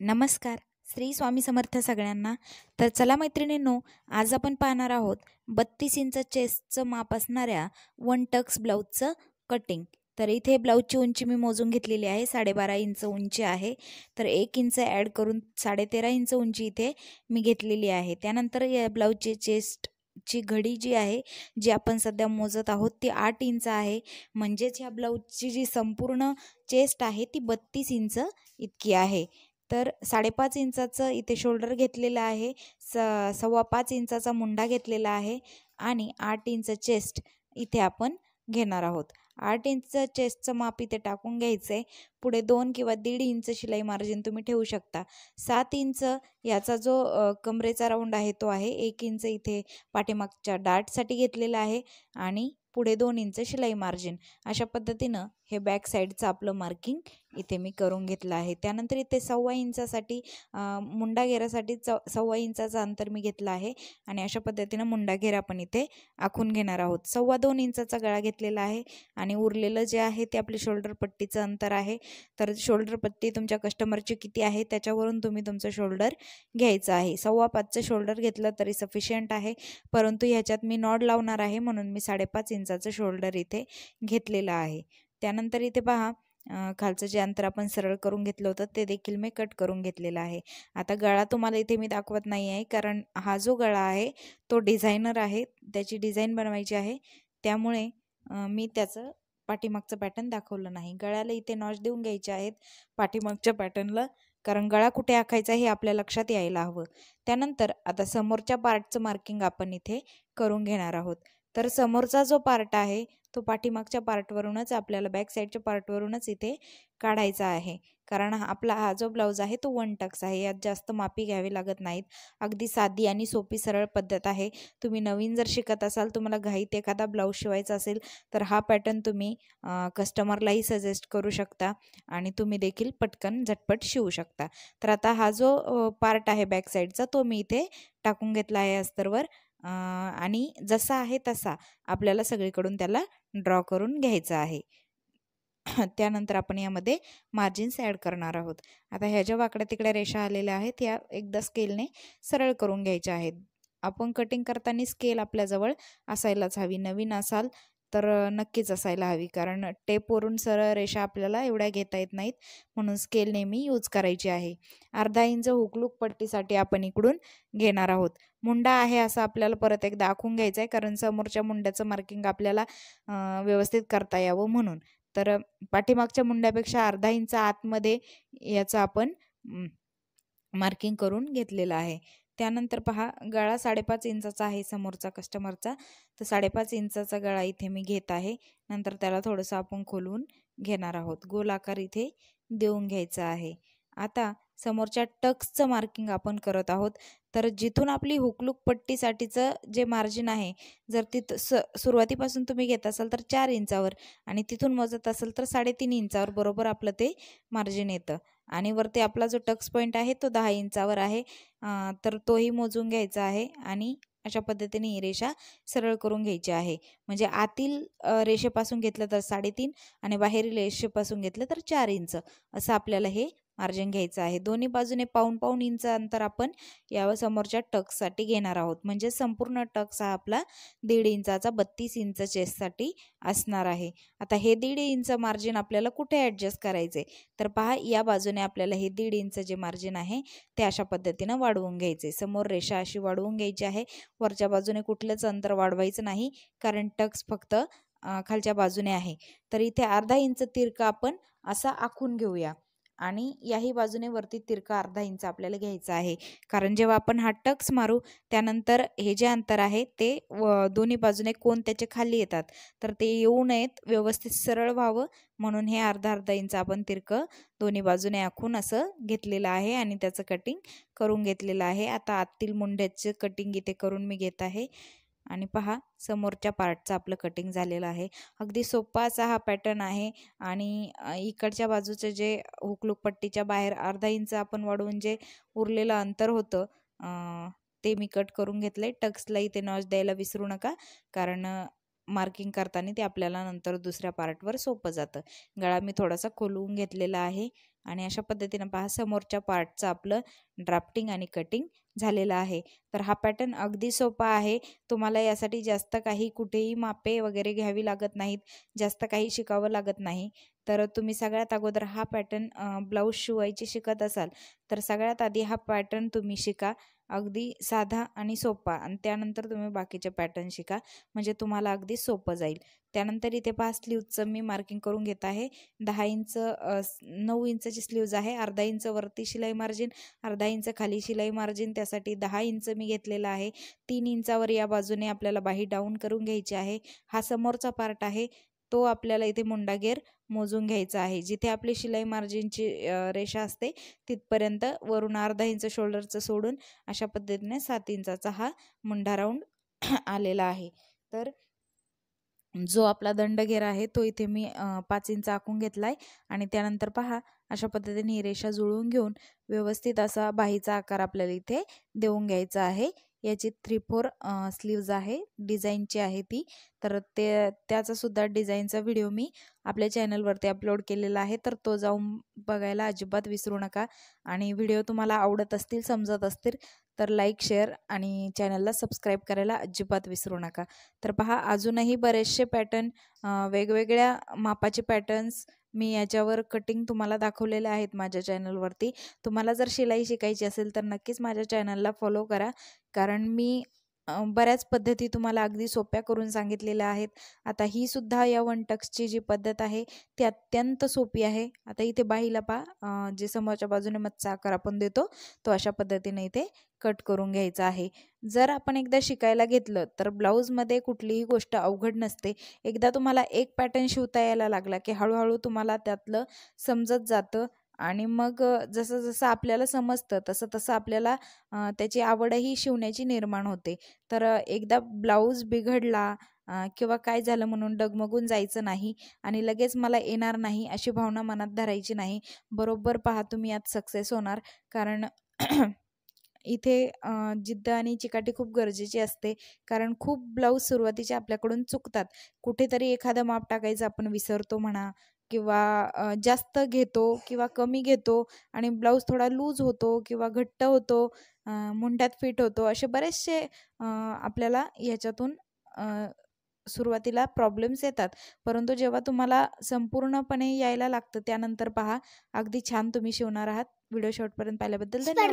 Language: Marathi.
नमस्कार. श्री स्वामी समर्थ सगळ्यांना. तर चला मैत्रिणींनो, आज आपण पाहणार आहोत 32 इंच चेस्टचं माप असणाऱ्या वन टक्स ब्लाऊजचं कटिंग. तर इथे ब्लाऊजची उंची मी मोजून घेतलेली आहे, 12.5 इंच उंची आहे. तर 1 इंच ॲड करून 13.5 इंच उंची इथे मी घेतलेली आहे. त्यानंतर या ब्लाऊजची चेस्टची घडी जी आहे, जी आपण सध्या मोजत आहोत ती 8 इंच आहे. म्हणजेच ह्या ब्लाऊजची जी संपूर्ण चेस्ट आहे ती 32 इंच इतकी आहे. तर 5.5 इंचाचं इथे शोल्डर घेतलेलं आहे, 5.25 इंचाचा मुंडा घेतलेला आहे आणि 8 इंच चेस्ट इथे आपण घेणार आहोत. 8 इंच चेस्टचं माप इथे टाकून घ्यायचं आहे. पुढे 2 किंवा 1.5 इंच शिलाई मार्जिन तुम्ही ठेवू शकता. 7 इंच याचा जो कमरेचा राऊंड आहे तो आहे. 1 इंच इथे पाठीमागच्या डाटसाठी घेतलेला आहे आणि पुढे 2 इंच शिलाई मार्जिन. अशा पद्धतीनं हे बॅक साईडचं आपलं मार्किंग इथे मी करून घेतलं आहे. त्यानंतर इथे 1.25 इंचासाठी मुंडा घेरासाठी 1.25 इंचाचं अंतर मी घेतलं आहे आणि अशा पद्धतीनं मुंडा घेरा आपण इथे आखून घेणार आहोत. 2.25 इंचाचा गळा घेतलेला आहे आणि उरलेलं जे आहे ते आपले शोल्डर पट्टीचं अंतर आहे. तर शोल्डर पट्टी तुमच्या कस्टमरची किती आहे त्याच्यावरून तुम्ही तुमचं शोल्डर घ्यायचं आहे. 5.25चं शोल्डर घेतलं तरी सफिशियंट आहे, परंतु ह्याच्यात मी नॉड लावणार आहे म्हणून मी 5.5 इंचाचं शोल्डर इथे घेतलेलं आहे. त्यानंतर इथे पहा, खालचं जे अंतर आपण सरळ करून घेतलं होतं ते देखील मी कट करून घेतलेलं आहे. आता गळा तुम्हाला इथे मी दाखवत नाही आहे, कारण हा जो गळा आहे तो डिझायनर आहे, त्याची डिझाईन बनवायची आहे. त्यामुळे मी त्याचं पाठीमागचं पॅटर्न दाखवलं नाही. गळ्याला इथे नॉच देऊन घ्यायचे आहेत पाठीमागच्या पॅटर्नला, कारण गळा कुठे आखायचा हे आपल्या लक्षात यायला हवं. त्यानंतर आता समोरच्या पार्टचं मार्किंग आपण इथे करून घेणार आहोत. तर समोरचा जो पार्ट आहे तो पाठीमागच्या पार्टवरूनच आपल्याला बॅक साईडच्या पार्टवरूनच इथे काढायचा आहे, कारण आपला हा जो ब्लाऊज आहे तो वन टक्स आहे. यात जास्त मापी घ्यावी लागत नाहीत. अगदी साधी आणि सोपी सरळ पद्धत आहे. तुम्ही नवीन जर शिकत असाल, तुम्हाला घाईत एखादा ब्लाऊज शिवायचा असेल तर हा पॅटर्न तुम्ही कस्टमरलाही सजेस्ट करू शकता आणि तुम्ही देखील पटकन झटपट शिवू शकता. तर आता हा जो पार्ट आहे बॅक साईडचा तो मी इथे टाकून घेतला आहे अस्तरवर आणि जसा आहे तसा आपल्याला सगळीकडून त्याला ड्रॉ करून घ्यायचा आहे. त्यानंतर आपण यामध्ये मार्जिन्स ॲड करणार आहोत. आता ह्या ज्या वाकड्या तिकड्या रेषा आलेल्या आहेत या एकदा स्केलने सरळ करून घ्यायच्या आहेत. आपण कटिंग करताना स्केल आपल्याजवळ असायलाच हवी. नवीन असाल तर नक्कीच असायला हवी, कारण टेपवरून सरळ रेषा आपल्याला एवढ्या घेता येत नाहीत, म्हणून स्केल नेहमी यूज करायची आहे. अर्धा इंच हुकलूक पट्टीसाठी आपण इकडून घेणार आहोत. मुंडा आहे असं आपल्याला परत एकदा आखून घ्यायचं आहे, कारण समोरच्या मुंड्याचं मार्किंग आपल्याला व्यवस्थित करता यावं म्हणून. तर पाठीमागच्या मुंड्यापेक्षा अर्धा इंच आतमध्ये याचं आपण मार्किंग करून घेतलेलं आहे. त्यानंतर पहा, गळा 5.5 इंचाचा आहे समोरचा कस्टमरचा. तर 5.5 इंचाचा गळा इथे मी घेत आहे. नंतर त्याला थोडंसं आपण खोलवून घेणार आहोत. गोल आकार इथे देऊन घ्यायचा आहे. आता समोरच्या टक्सचं मार्किंग आपण करत आहोत. तर जिथून आपली हुकलूक पट्टीसाठीचं जे मार्जिन आहे, जर तिथं सुरुवातीपासून तुम्ही घेत असाल तर 4 इंचावर आणि तिथून मोजत असाल तर 3.5 इंचावर बरोबर आपलं ते मार्जिन येतं. आणि वरती आपला जो टक्स पॉईंट आहे तो 10 इंचावर आहे. तर तोही मोजून घ्यायचा आहे आणि अशा पद्धतीने ही रेषा सरळ करून घ्यायची आहे. म्हणजे आतील रेषेपासून घेतलं तर 3.5 आणि बाहेरील रेषेपासून घेतलं तर 4 इंच असं आपल्याला हे मार्जिन घ्यायचं आहे. दोन्ही बाजूने पाऊण इंच अंतर आपण या समोरच्या टक्ससाठी घेणार आहोत. म्हणजे संपूर्ण टक्स हा आपला 1.5 इंचाचा 32 इंच चेस्टसाठी असणार आहे. आता हे 1.5 इंच मार्जिन आपल्याला कुठे ॲडजस्ट करायचे, तर पहा, या बाजूने आपल्याला हे 1.5 इंच जे मार्जिन आहे ते अशा पद्धतीनं वाढवून घ्यायचे. समोर रेषा अशी वाढवून घ्यायची आहे. वरच्या बाजूने कुठलंच अंतर वाढवायचं नाही, कारण टक्स फक्त खालच्या बाजूने आहे. तर इथे अर्धा इंच तिरका आपण असा आखून घेऊया आणि याही बाजूने वरती तिरका अर्धा इंच आपल्याला घ्यायचा आहे, कारण जेव्हा आपण हा टक्स मारू त्यानंतर हे जे अंतर आहे ते दोन्ही बाजूने कोण त्याचे खाली येतात, तर ते येऊ नयेत, व्यवस्थित सरळ व्हावं म्हणून हे अर्धा इंच आपण तिरकं दोन्ही बाजूने आखून असं घेतलेलं आहे आणि त्याचं कटिंग करून घेतलेलं आहे. आता आतील मुंड्याचं कटिंग इथे करून मी घेत आहे आणि पहा, समोरच्या पार्टचं आपलं कटिंग झालेलं आहे. अगदी सोपा असा हा पॅटर्न आहे आणि इकडच्या बाजूचं जे हुकलूक पट्टीच्या बाहेर अर्धा इंच आपण वाढवून जे उरलेलं अंतर होतं ते मी कट करून घेतलं आहे. टक्सला इथे नॉच द्यायला विसरू नका, कारण मार्किंग करताना ते आपल्याला नंतर दुसऱ्या पार्टवर सोपं जातं. गळा मी थोडासा खोलवून घेतलेला आहे आणि अशा पद्धतीनं पहा समोरच्या पार्टचं आपलं ड्राफ्टिंग आणि कटिंग झालेलं आहे। तर हा पॅटर्न अगदी सोपा आहे। तुम्हाला यासाठी जास्त काही कुठेही मापे वगैरे घ्यावी लागत नाहीत, जास्त काही शिकावं लागत नाही। तर तुम्ही सगळ्यात अगोदर हा पॅटर्न ब्लाऊज शिवायची शिकत असाल तर सगळ्यात आधी हा पॅटर्न तुम्ही शिका, अगदी साधा आणि सोपा, आणि त्यानंतर तुम्ही बाकीचे पॅटर्न शिका, म्हणजे तुम्हाला अगदी सोपं जाईल। त्यानंतर इथे पहा स्लीव्जचं मी मार्किंग करून घेत आहे। 10 इंच 9 इंचची स्लीव्ज आहे, अर्धा इंच वरती शिलाई मार्जिन, अर्धा इंच खाली शिलाई मार्जिन, त्यासाठी 10 इंच मी घेतलेला आहे। 3 इंचावर या बाजूने आपल्याला बाही डाऊन करून घ्यायची आहे। हा समोरचा पार्ट आहे, तो आपल्याला इथे मुंडा घेर मोजून घ्यायचा आहे। जिथे आपली शिलाई मार्जिनची रेषा असते तिथपर्यंत वरून अर्धा इंच शोल्डरचं सोडून अशा पद्धतीने 7 इंचाचा हा मुंडा राऊंड आलेला आहे। तर जो आपला दंडघेर आहे तो इथे मी 5 इंच आखून घेतलाय आणि त्यानंतर पहा अशा पद्धतीने ही रेषा जुळवून घेऊन व्यवस्थित असा बाहीचा आकार आपल्याला इथे देऊन घ्यायचा आहे। याची 3/4 स्लीव्ज आहे, डिझाईनची आहे ती। तर त्याचा सुद्धा डिझाईनचा व्हिडिओ मी आपल्या चॅनलवरती अपलोड केलेला आहे, तर तो जाऊन बघायला अजिबात विसरू नका। आणि व्हिडिओ तुम्हाला आवडत असतील, समजत असतील तर लाईक, शेअर आणि चॅनलला सबस्क्राईब करायला अजिबात विसरू नका। तर पहा अजूनही बरेचसे पॅटर्न, वेगवेगळ्या मापाचे पॅटर्न्स मी याच्यावर कटिंग तुम्हाला दाखवलेले आहेत माझ्या चॅनलवरती। तुम्हाला जर शिलाई शिकायची असेल तर नक्कीच माझ्या चॅनलला फॉलो करा, कारण मी बऱ्याच पद्धती तुम्हाला अगदी सोप्या करून सांगितलेल्या आहेत। आता ही सुद्धा या वन टक्सची जी पद्धत आहे ती अत्यंत सोपी आहे। आता इथे बाहीला पहा जे समोरच्या बाजूने मच्छा आकार आपण देतो तो अशा पद्धतीने इथे कट करून घ्यायचा आहे। जर आपण एकदा शिकायला घेतलं तर ब्लाऊजमध्ये कुठलीही गोष्ट अवघड नसते। एकदा तुम्हाला एक पॅटर्न शिवता यायला लागला की हळूहळू तुम्हाला त्यातलं समजत जातं आणि मग जसं जसं आपल्याला समजतं तसं तसं आपल्याला त्याची आवडही शिवण्याची निर्माण होते। तर एकदा ब्लाऊज बिघडला किंवा काय झालं म्हणून डगमगून जायचं नाही आणि लगेच मला येणार नाही अशी भावना मनात धरायची नाही। बरोबर पहा तुम्ही यात सक्सेस होणार, कारण इथे जिद्द आणि चिकाटी खूप गरजेची असते, कारण खूप ब्लाऊज सुरुवातीचे आपल्याकडून चुकतात। कुठेतरी एखादं माप टाकायचं आपण विसरतो म्हणा, किंवा जास्त घेतो किंवा कमी घेतो आणि ब्लाऊज थोडा लूज होतो किंवा घट्ट होतो, मुंड्यात फिट होतो, असे बरेचसे आपल्याला ह्याच्यातून सुरुवातीला प्रॉब्लेम्स येतात। परंतु जेव्हा तुम्हाला संपूर्णपणे यायला लागतं त्यानंतर पहा अगदी छान तुम्ही शिवणार आहात। व्हिडिओ शेवटपर्यंत पाहिल्याबद्दल धन्यवाद।